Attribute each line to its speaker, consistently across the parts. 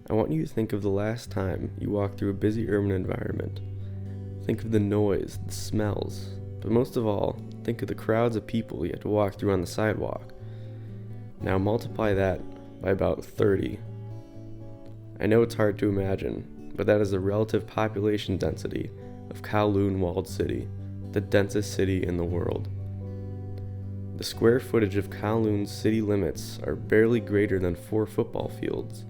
Speaker 1: I want you to think of the last time you walked through a busy urban environment. Think of the noise, the smells, but most of all, think of the crowds of people you had to walk through on the sidewalk. Now multiply that by about 30. I know it's hard to imagine, but that is the relative population density of Kowloon Walled City, the densest city in the world. The square footage of Kowloon's city limits are barely greater than 4 football fields.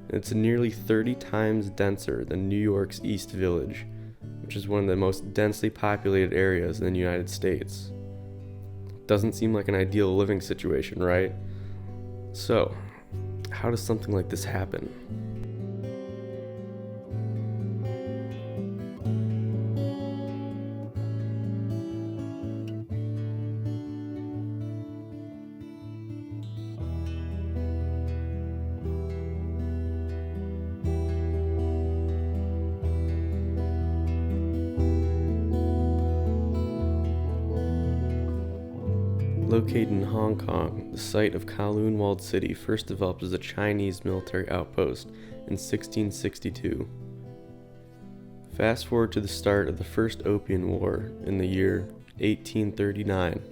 Speaker 1: It's nearly 30 times denser than New York's East Village, which is one of the most densely populated areas in the United States. Doesn't seem like an ideal living situation, right? So, how does something like this happen? Located in Hong Kong, the site of Kowloon Walled City first developed as a Chinese military outpost in 1662. Fast forward to the start of the First Opium War in the year 1839,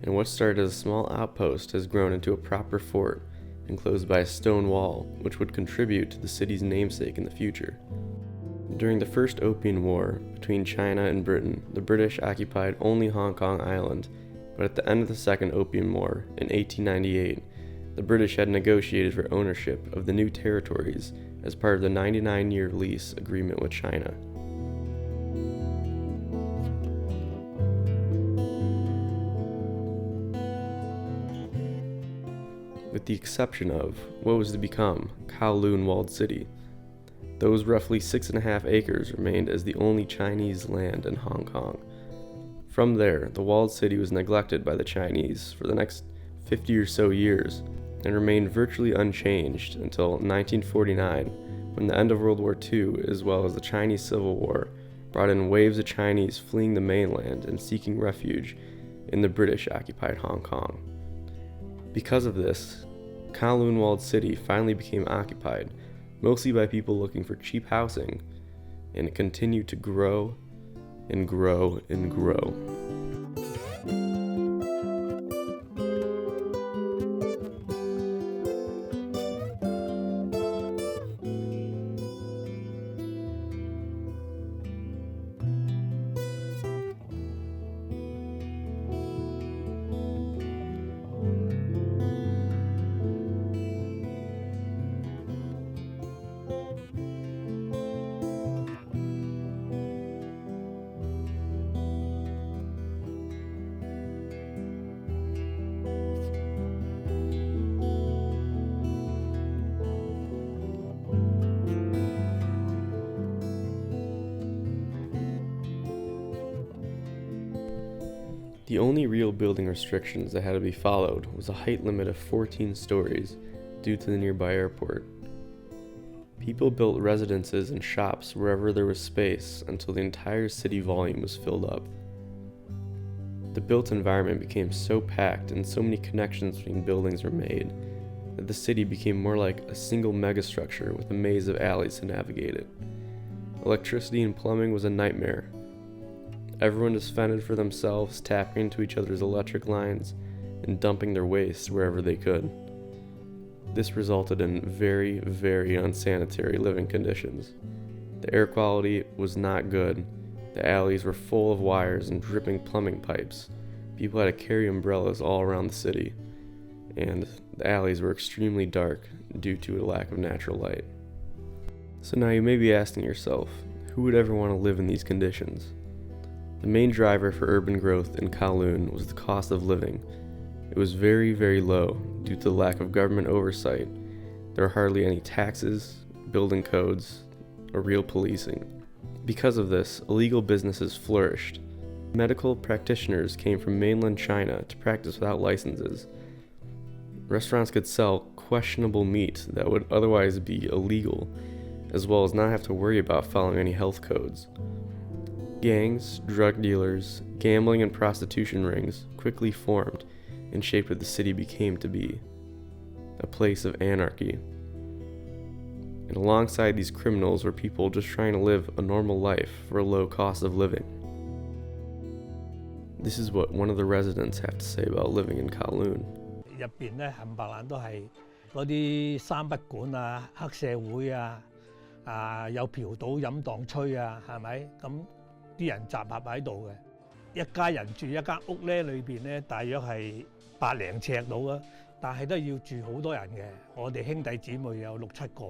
Speaker 1: and what started as a small outpost has grown into a proper fort enclosed by a stone wall, which would contribute to the city's namesake in the future. During the First Opium War between China and Britain, the British occupied only Hong Kong Island. But at the end of the Second Opium War, in 1898, the British had negotiated for ownership of the new territories as part of the 99-year lease agreement with China. With the exception of what was to become Kowloon Walled City, those roughly 6.5 acres remained as the only Chinese land in Hong Kong. From there, the walled city was neglected by the Chinese for the next 50 or so years and remained virtually unchanged until 1949, when the end of World War II, as well as the Chinese Civil War, brought in waves of Chinese fleeing the mainland and seeking refuge in the British-occupied Hong Kong. Because of this, Kowloon Walled City finally became occupied, mostly by people looking for cheap housing, and it continued to grow and grow and grow. The only real building restrictions that had to be followed was a height limit of 14 stories due to the nearby airport. People built residences and shops wherever there was space until the entire city volume was filled up. The built environment became so packed and so many connections between buildings were made that the city became more like a single megastructure with a maze of alleys to navigate it. Electricity and plumbing was a nightmare. Everyone just fended for themselves, tapping into each other's electric lines and dumping their waste wherever they could. This resulted in very, very unsanitary living conditions. The air quality was not good. The alleys were full of wires and dripping plumbing pipes. People had to carry umbrellas all around the city, and the alleys were extremely dark due to a lack of natural light. So now you may be asking yourself, who would ever want to live in these conditions? The main driver for urban growth in Kowloon was the cost of living. It was very, very low due to the lack of government oversight. There were hardly any taxes, building codes, or real policing. Because of this, illegal businesses flourished. Medical practitioners came from mainland China to practice without licenses. Restaurants could sell questionable meat that would otherwise be illegal, as well as not have to worry about following any health codes. Gangs, drug dealers, gambling, and prostitution rings quickly formed and shaped what the city became to be, a place of anarchy. And alongside these criminals were people just trying to live a normal life for a low cost of living. This is what one of the residents have to say about living in Kowloon.
Speaker 2: 入邊咧冚唪唥都係嗰啲三不管啊、黑社會啊、有嫖賭飲蕩吹啊，係咪？咁啲人集合喺度嘅，一家人住一間屋咧，裏邊咧大約係百零尺到啊，但係都要住好多人嘅。我哋兄弟姊妹有6、7個。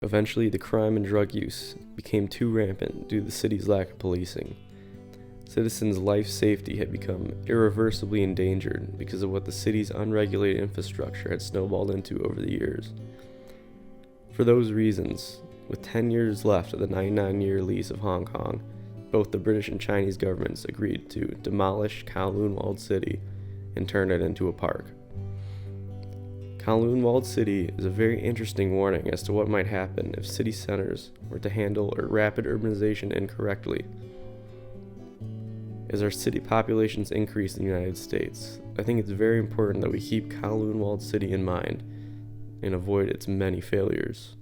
Speaker 1: Eventually, the crime and drug use became too rampant due to the city's lack of policing. Citizens' life safety had become irreversibly endangered because of what the city's unregulated infrastructure had snowballed into over the years. For those reasons, with 10 years left of the 99-year lease of Hong Kong, both the British and Chinese governments agreed to demolish Kowloon Walled City and turn it into a park. Kowloon Walled City is a very interesting warning as to what might happen if city centers were to handle rapid urbanization incorrectly. As our city populations increase in the United States, I think it's very important that we keep Kowloon Walled City in mind and avoid its many failures.